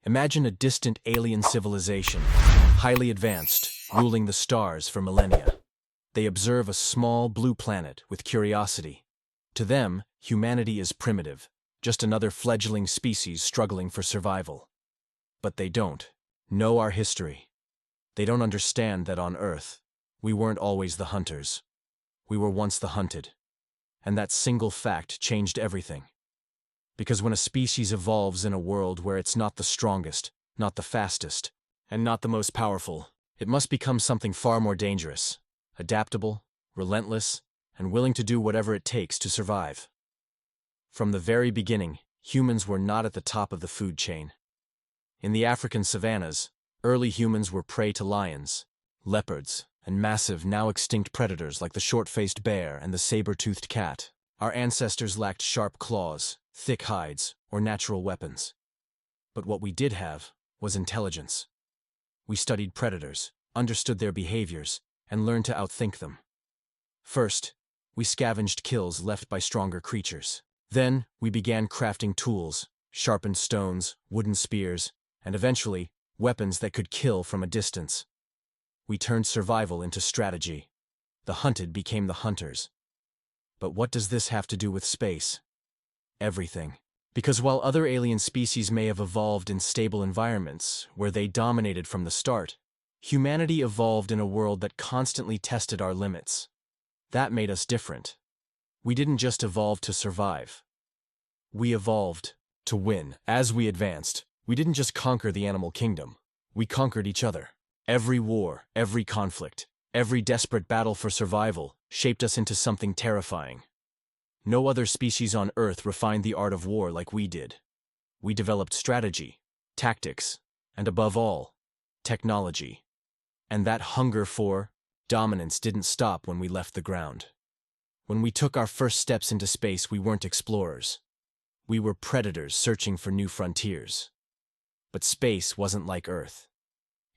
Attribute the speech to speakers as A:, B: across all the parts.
A: Imagine a distant alien civilization, highly advanced, ruling the stars for millennia. They observe a small blue planet with curiosity. To them, humanity is primitive, just another fledgling species struggling for survival. But they don't know our history. They don't understand that on Earth, we weren't always the hunters. We were once the hunted. And that single fact changed everything. Because when a species evolves in a world where it's not the strongest, not the fastest, and not the most powerful, it must become something far more dangerous, adaptable, relentless, and willing to do whatever it takes to survive. From the very beginning, humans were not at the top of the food chain. In the African savannas, early humans were prey to lions, leopards, and massive, now extinct predators like the short-faced bear and the saber-toothed cat. Our ancestors lacked sharp claws, thick hides, or natural weapons. But what we did have was intelligence. We studied predators, understood their behaviors, and learned to outthink them. First, we scavenged kills left by stronger creatures. Then, we began crafting tools, sharpened stones, wooden spears, and eventually, weapons that could kill from a distance. We turned survival into strategy. The hunted became the hunters. But what does this have to do with space? Everything. Because while other alien species may have evolved in stable environments, where they dominated from the start, humanity evolved in a world that constantly tested our limits. That made us different. We didn't just evolve to survive. We evolved to win. As we advanced, we didn't just conquer the animal kingdom. We conquered each other. Every war, every conflict, every desperate battle for survival shaped us into something terrifying. No other species on Earth refined the art of war like we did. We developed strategy, tactics, and above all, technology. And that hunger for dominance didn't stop when we left the ground. When we took our first steps into space, we weren't explorers. We were predators searching for new frontiers. But space wasn't like Earth.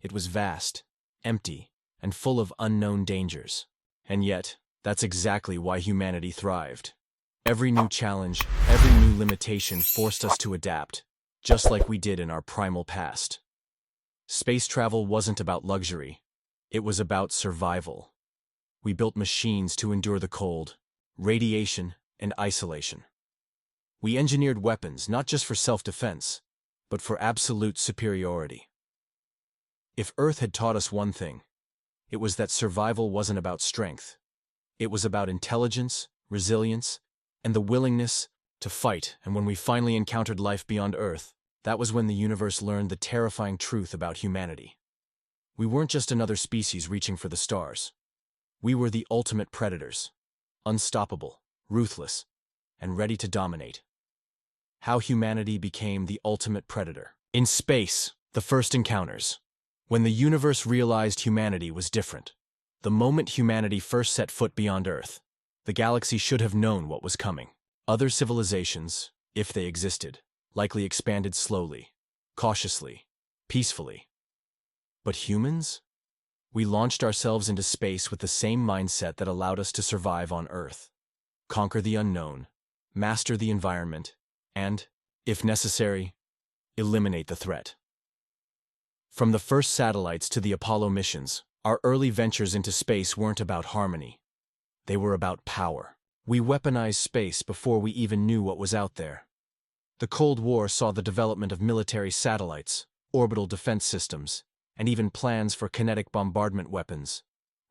A: It was vast, empty, and full of unknown dangers. And yet, that's exactly why humanity thrived. Every new challenge, every new limitation forced us to adapt, just like we did in our primal past. Space travel wasn't about luxury. It was about survival. We built machines to endure the cold, radiation, and isolation. We engineered weapons not just for self-defense, but for absolute superiority. If Earth had taught us one thing, it was that survival wasn't about strength. It was about intelligence, resilience, and the willingness to fight. And when we finally encountered life beyond Earth, that was when the universe learned the terrifying truth about humanity. We weren't just another species reaching for the stars. We were the ultimate predators, unstoppable, ruthless, and ready to dominate. How humanity became the ultimate predator. In space, the first encounters. When the universe realized humanity was different. The moment humanity first set foot beyond Earth, the galaxy should have known what was coming. Other civilizations, if they existed, likely expanded slowly, cautiously, peacefully. But humans? We launched ourselves into space with the same mindset that allowed us to survive on Earth. Conquer the unknown, master the environment, and, if necessary, eliminate the threat. From the first satellites to the Apollo missions, our early ventures into space weren't about harmony. They were about power. We weaponized space before we even knew what was out there. The Cold War saw the development of military satellites, orbital defense systems, and even plans for kinetic bombardment weapons,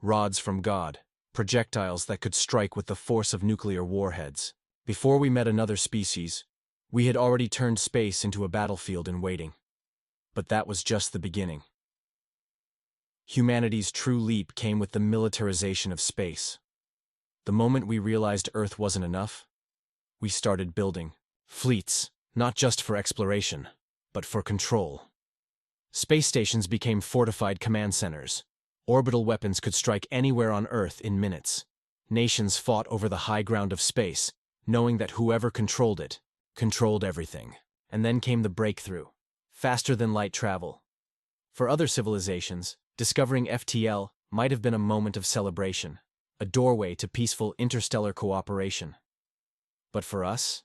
A: rods from God, projectiles that could strike with the force of nuclear warheads. Before we met another species, we had already turned space into a battlefield in waiting. But that was just the beginning. Humanity's true leap came with the militarization of space. The moment we realized Earth wasn't enough, we started building fleets, not just for exploration, but for control. Space stations became fortified command centers. Orbital weapons could strike anywhere on Earth in minutes. Nations fought over the high ground of space, knowing that whoever controlled it, controlled everything. And then came the breakthrough. Faster-than-light travel. For other civilizations, discovering FTL might have been a moment of celebration, a doorway to peaceful interstellar cooperation. But for us,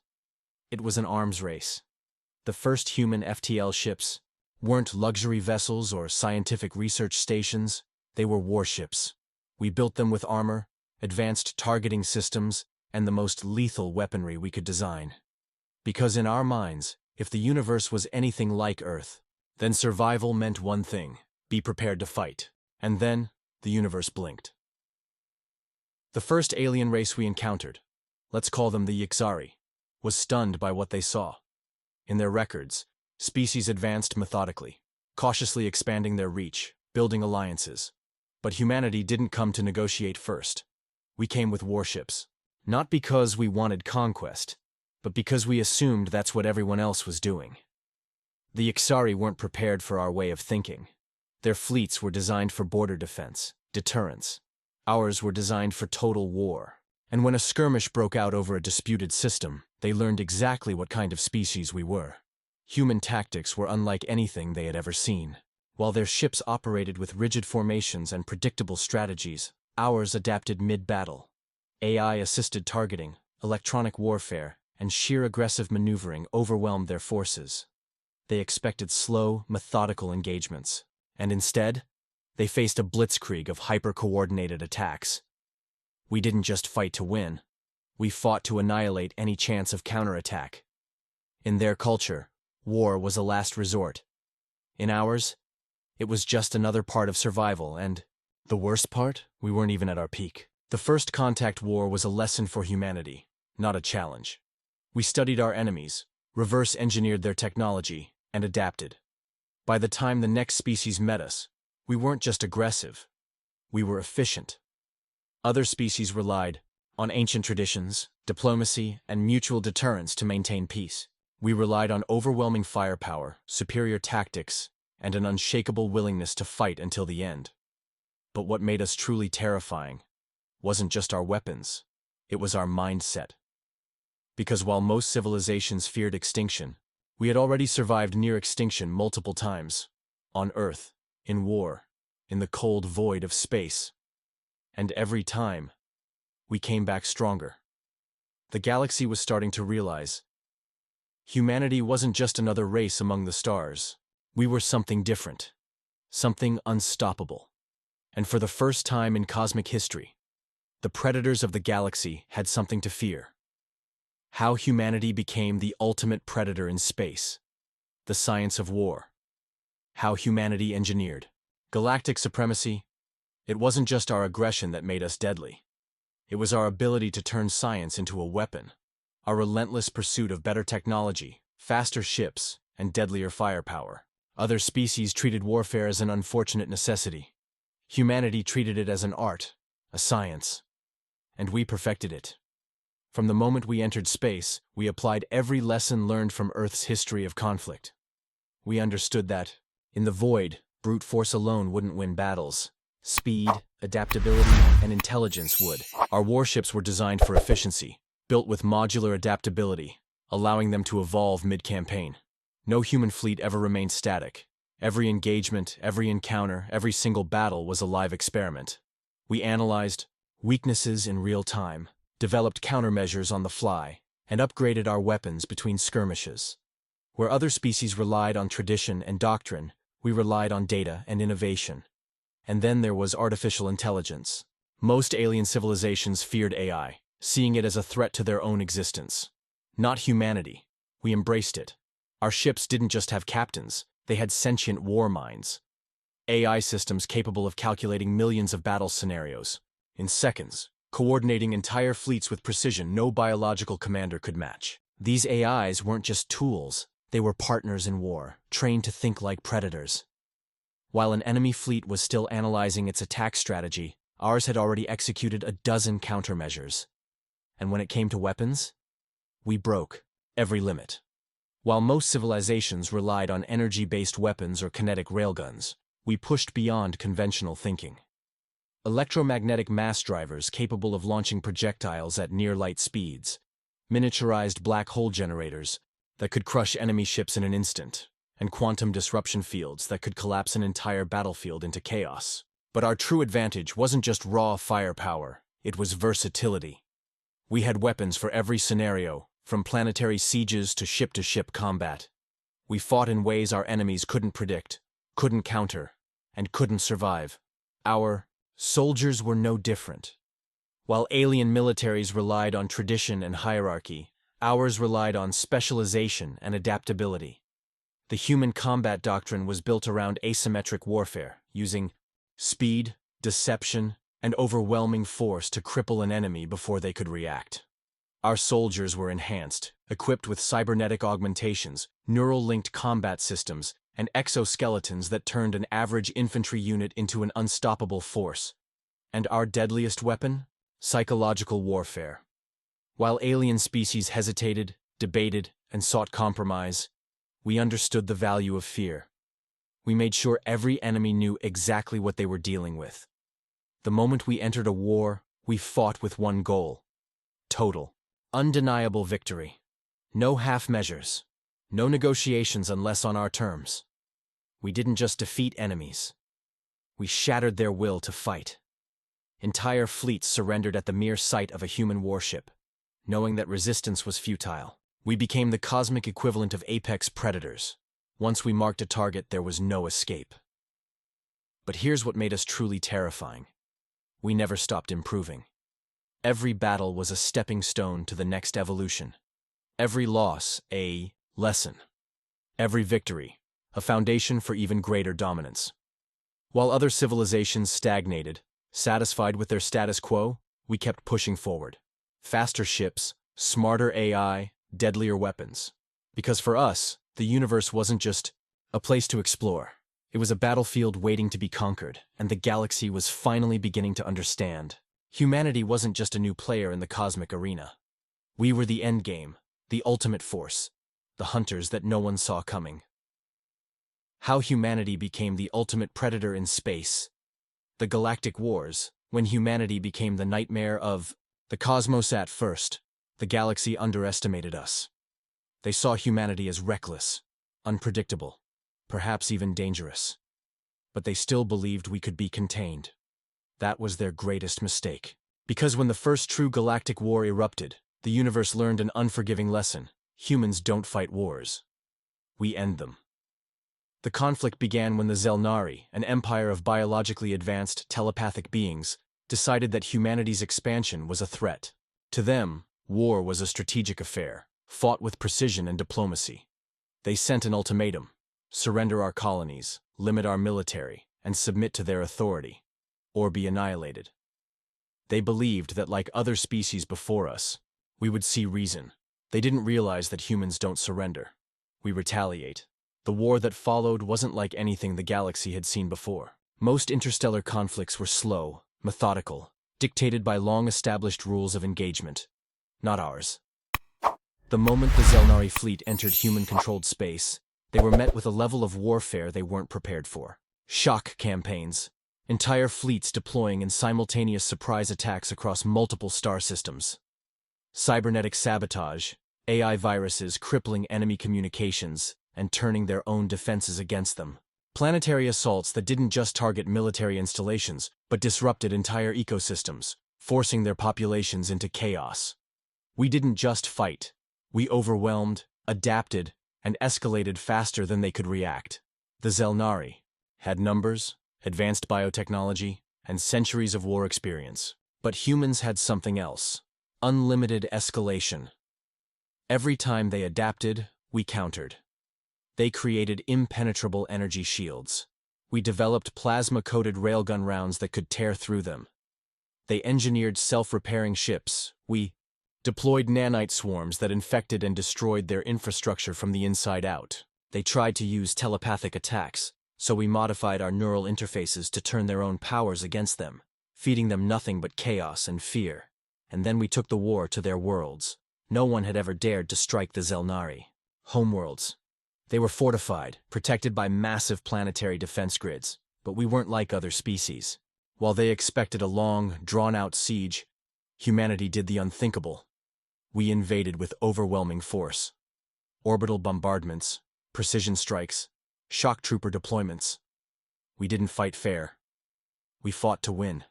A: it was an arms race. The first human FTL ships, weren't luxury vessels or scientific research stations, they were warships. We built them with armor, advanced targeting systems, and the most lethal weaponry we could design. Because in our minds, if the universe was anything like Earth, then survival meant one thing: be prepared to fight. And then, the universe blinked. The first alien race we encountered, let's call them the Yixari, was stunned by what they saw. In their records, species advanced methodically, cautiously expanding their reach, building alliances. But humanity didn't come to negotiate first. We came with warships. Not because we wanted conquest, but because we assumed that's what everyone else was doing. The Yixari weren't prepared for our way of thinking. Their fleets were designed for border defense, deterrence. Ours were designed for total war. And when a skirmish broke out over a disputed system, they learned exactly what kind of species we were. Human tactics were unlike anything they had ever seen. While their ships operated with rigid formations and predictable strategies, ours adapted mid-battle. AI-assisted targeting, electronic warfare, and sheer aggressive maneuvering overwhelmed their forces. They expected slow, methodical engagements, and instead, they faced a blitzkrieg of hyper-coordinated attacks. We didn't just fight to win. We fought to annihilate any chance of counterattack. In their culture, war was a last resort. In ours, it was just another part of survival, and the worst part, we weren't even at our peak. The First Contact War was a lesson for humanity, not a challenge. We studied our enemies, reverse-engineered their technology, and adapted. By the time the next species met us, we weren't just aggressive, we were efficient. Other species relied on ancient traditions, diplomacy, and mutual deterrence to maintain peace. We relied on overwhelming firepower, superior tactics, and an unshakable willingness to fight until the end. But what made us truly terrifying wasn't just our weapons, it was our mindset. Because while most civilizations feared extinction, we had already survived near extinction multiple times. On Earth, in war, in the cold void of space. And every time, we came back stronger. The galaxy was starting to realize humanity wasn't just another race among the stars. We were something different, something unstoppable. And for the first time in cosmic history, the predators of the galaxy had something to fear. How humanity became the ultimate predator in space. The science of war. How humanity engineered galactic supremacy. It wasn't just our aggression that made us deadly. It was our ability to turn science into a weapon. Our relentless pursuit of better technology, faster ships, and deadlier firepower. Other species treated warfare as an unfortunate necessity. Humanity treated it as an art, a science. And we perfected it. From the moment we entered space, we applied every lesson learned from Earth's history of conflict. We understood that, in the void, brute force alone wouldn't win battles. Speed, adaptability, and intelligence would. Our warships were designed for efficiency, built with modular adaptability, allowing them to evolve mid-campaign. No human fleet ever remained static. Every engagement, every encounter, every single battle was a live experiment. We analyzed weaknesses in real time, developed countermeasures on the fly, and upgraded our weapons between skirmishes. Where other species relied on tradition and doctrine, we relied on data and innovation. And then there was artificial intelligence. Most alien civilizations feared AI, seeing it as a threat to their own existence. Not humanity. We embraced it. Our ships didn't just have captains, they had sentient war minds. AI systems capable of calculating millions of battle scenarios, in seconds, coordinating entire fleets with precision no biological commander could match. These AIs weren't just tools, they were partners in war, trained to think like predators. While an enemy fleet was still analyzing its attack strategy, ours had already executed a dozen countermeasures. And when it came to weapons, we broke every limit. While most civilizations relied on energy-based weapons or kinetic railguns, we pushed beyond conventional thinking. Electromagnetic mass drivers capable of launching projectiles at near-light speeds, miniaturized black hole generators that could crush enemy ships in an instant, and quantum disruption fields that could collapse an entire battlefield into chaos. But our true advantage wasn't just raw firepower, it was versatility. We had weapons for every scenario, from planetary sieges to ship-to-ship combat. We fought in ways our enemies couldn't predict, couldn't counter, and couldn't survive. Our soldiers were no different. While alien militaries relied on tradition and hierarchy, ours relied on specialization and adaptability. The human combat doctrine was built around asymmetric warfare, using speed, deception, and overwhelming force to cripple an enemy before they could react. Our soldiers were enhanced, equipped with cybernetic augmentations, neural-linked combat systems, and exoskeletons that turned an average infantry unit into an unstoppable force. And our deadliest weapon? Psychological warfare. While alien species hesitated, debated, and sought compromise, we understood the value of fear. We made sure every enemy knew exactly what they were dealing with. The moment we entered a war, we fought with one goal: total, undeniable victory. No half measures. No negotiations unless on our terms. We didn't just defeat enemies. We shattered their will to fight. Entire fleets surrendered at the mere sight of a human warship, knowing that resistance was futile. We became the cosmic equivalent of apex predators. Once we marked a target, there was no escape. But here's what made us truly terrifying. We never stopped improving. Every battle was a stepping stone to the next evolution. Every loss, a lesson. Every victory, a foundation for even greater dominance. While other civilizations stagnated, satisfied with their status quo, we kept pushing forward. Faster ships, smarter AI, deadlier weapons. Because for us, the universe wasn't just a place to explore. It was a battlefield waiting to be conquered, and the galaxy was finally beginning to understand. Humanity wasn't just a new player in the cosmic arena. We were the endgame, the ultimate force, the hunters that no one saw coming. How humanity became the ultimate predator in space. The Galactic Wars, when humanity became the nightmare of the cosmos. At first, the galaxy underestimated us. They saw humanity as reckless, unpredictable, perhaps even dangerous. But they still believed we could be contained. That was their greatest mistake. Because when the first true galactic war erupted, the universe learned an unforgiving lesson. Humans don't fight wars. We end them. The conflict began when the Zelnari, an empire of biologically advanced telepathic beings, decided that humanity's expansion was a threat. To them, war was a strategic affair, fought with precision and diplomacy. They sent an ultimatum: surrender our colonies, limit our military, and submit to their authority, or be annihilated. They believed that, like other species before us, we would see reason. They didn't realize that humans don't surrender. We retaliate. The war that followed wasn't like anything the galaxy had seen before. Most interstellar conflicts were slow, methodical, dictated by long-established rules of engagement. Not ours. The moment the Zelnari fleet entered human-controlled space, they were met with a level of warfare they weren't prepared for. Shock campaigns, entire fleets deploying in simultaneous surprise attacks across multiple star systems. Cybernetic sabotage, AI viruses crippling enemy communications and turning their own defenses against them. Planetary assaults that didn't just target military installations, but disrupted entire ecosystems, forcing their populations into chaos. We didn't just fight. We overwhelmed, adapted, and escalated faster than they could react. The Zelnari had numbers, advanced biotechnology, and centuries of war experience. But humans had something else: unlimited escalation. Every time they adapted, we countered. They created impenetrable energy shields. We developed plasma-coated railgun rounds that could tear through them. They engineered self-repairing ships. We deployed nanite swarms that infected and destroyed their infrastructure from the inside out. They tried to use telepathic attacks, so we modified our neural interfaces to turn their own powers against them, feeding them nothing but chaos and fear. And then we took the war to their worlds. No one had ever dared to strike the Zelnari. Homeworlds. They were fortified, protected by massive planetary defense grids, but we weren't like other species. While they expected a long, drawn-out siege, humanity did the unthinkable. We invaded with overwhelming force. Orbital bombardments, precision strikes, shock trooper deployments. We didn't fight fair. We fought to win.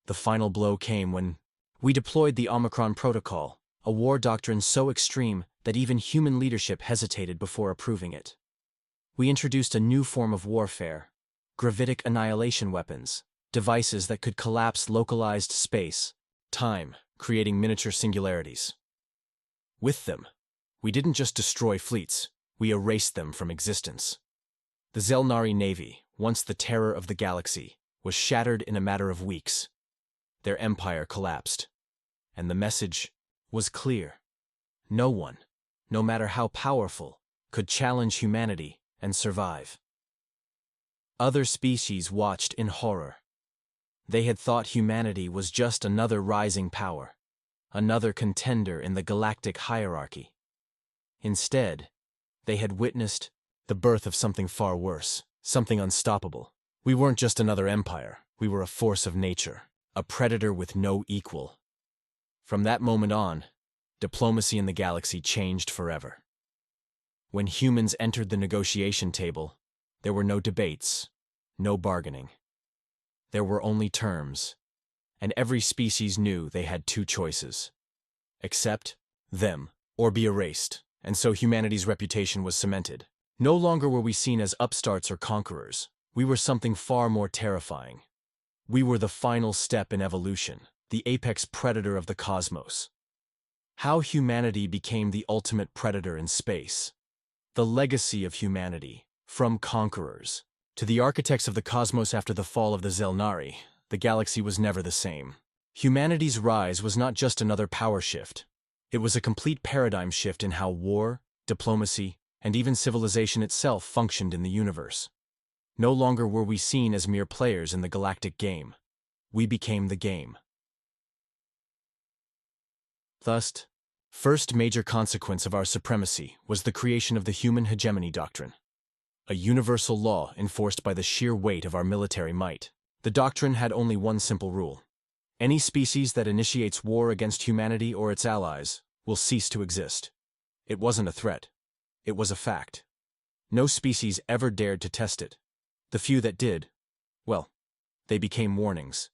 A: The final blow came when we deployed the Omicron Protocol, a war doctrine so extreme that even human leadership hesitated before approving it. We introduced a new form of warfare, gravitic annihilation weapons, devices that could collapse localized space, time, creating miniature singularities. With them, we didn't just destroy fleets, we erased them from existence. The Zelnari Navy, once the terror of the galaxy, was shattered in a matter of weeks. Their empire collapsed. And the message was clear. No one, no matter how powerful, could challenge humanity and survive. Other species watched in horror. They had thought humanity was just another rising power, another contender in the galactic hierarchy. Instead, they had witnessed the birth of something far worse, something unstoppable. We weren't just another empire, we were a force of nature, a predator with no equal. From that moment on, diplomacy in the galaxy changed forever. When humans entered the negotiation table, there were no debates, no bargaining. There were only terms, and every species knew they had two choices: accept them or be erased, and so humanity's reputation was cemented. No longer were we seen as upstarts or conquerors. We were something far more terrifying. We were the final step in evolution, the apex predator of the cosmos. How humanity became the ultimate predator in space. The legacy of humanity, from conquerors to the architects of the cosmos after the fall of the Zelnari, the galaxy was never the same. Humanity's rise was not just another power shift. It was a complete paradigm shift in how war, diplomacy, and even civilization itself functioned in the universe. No longer were we seen as mere players in the galactic game. We became the game. Thus, first major consequence of our supremacy was the creation of the human hegemony doctrine, a universal law enforced by the sheer weight of our military might. The doctrine had only one simple rule: any species that initiates war against humanity or its allies will cease to exist. It wasn't a threat. It was a fact. No species ever dared to test it. The few that did, well, they became warnings.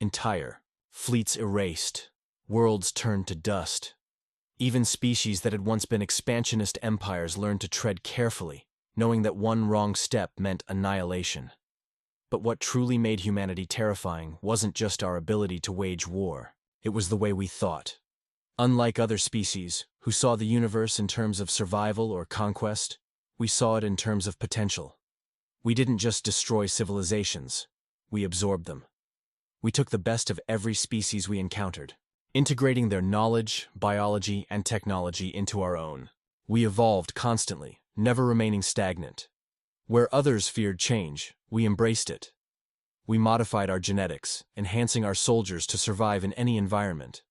A: Entire fleets erased, worlds turned to dust. Even species that had once been expansionist empires learned to tread carefully, knowing that one wrong step meant annihilation. But what truly made humanity terrifying wasn't just our ability to wage war, it was the way we thought. Unlike other species, who saw the universe in terms of survival or conquest, we saw it in terms of potential. We didn't just destroy civilizations, we absorbed them. We took the best of every species we encountered, integrating their knowledge, biology, and technology into our own. We evolved constantly, never remaining stagnant. Where others feared change, we embraced it. We modified our genetics, enhancing our soldiers to survive in any environment.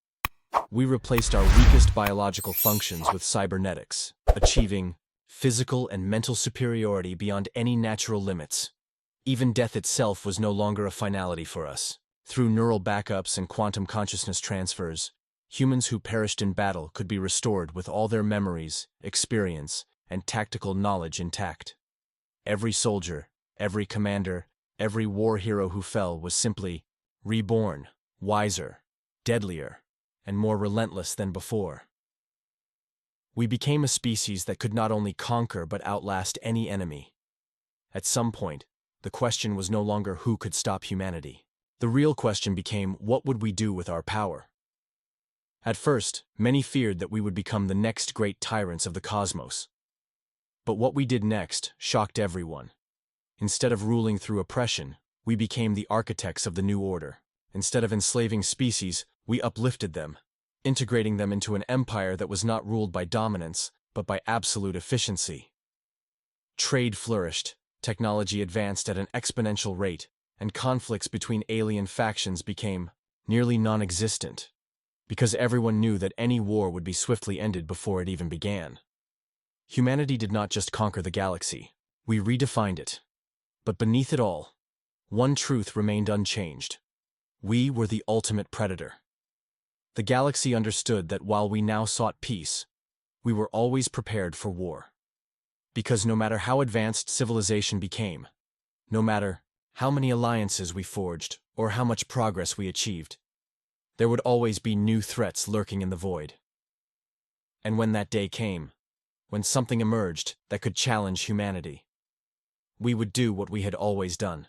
A: We replaced our weakest biological functions with cybernetics, achieving physical and mental superiority beyond any natural limits. Even death itself was no longer a finality for us. Through neural backups and quantum consciousness transfers, humans who perished in battle could be restored with all their memories, experience, and tactical knowledge intact. Every soldier, every commander, every war hero who fell was simply reborn, wiser, deadlier, and more relentless than before. We became a species that could not only conquer but outlast any enemy. At some point, the question was no longer who could stop humanity. The real question became, what would we do with our power? At first, many feared that we would become the next great tyrants of the cosmos. But what we did next shocked everyone. Instead of ruling through oppression, we became the architects of the new order. Instead of enslaving species, we uplifted them, integrating them into an empire that was not ruled by dominance, but by absolute efficiency. Trade flourished, technology advanced at an exponential rate, and conflicts between alien factions became nearly non-existent, because everyone knew that any war would be swiftly ended before it even began. Humanity did not just conquer the galaxy, we redefined it. But beneath it all, one truth remained unchanged. We were the ultimate predator. The galaxy understood that while we now sought peace, we were always prepared for war. Because no matter how advanced civilization became, no matter how many alliances we forged or how much progress we achieved, there would always be new threats lurking in the void. And when that day came, when something emerged that could challenge humanity, we would do what we had always done.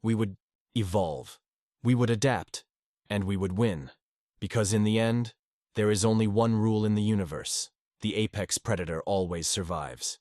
A: We would evolve, we would adapt, and we would win. Because in the end, there is only one rule in the universe: the apex predator always survives.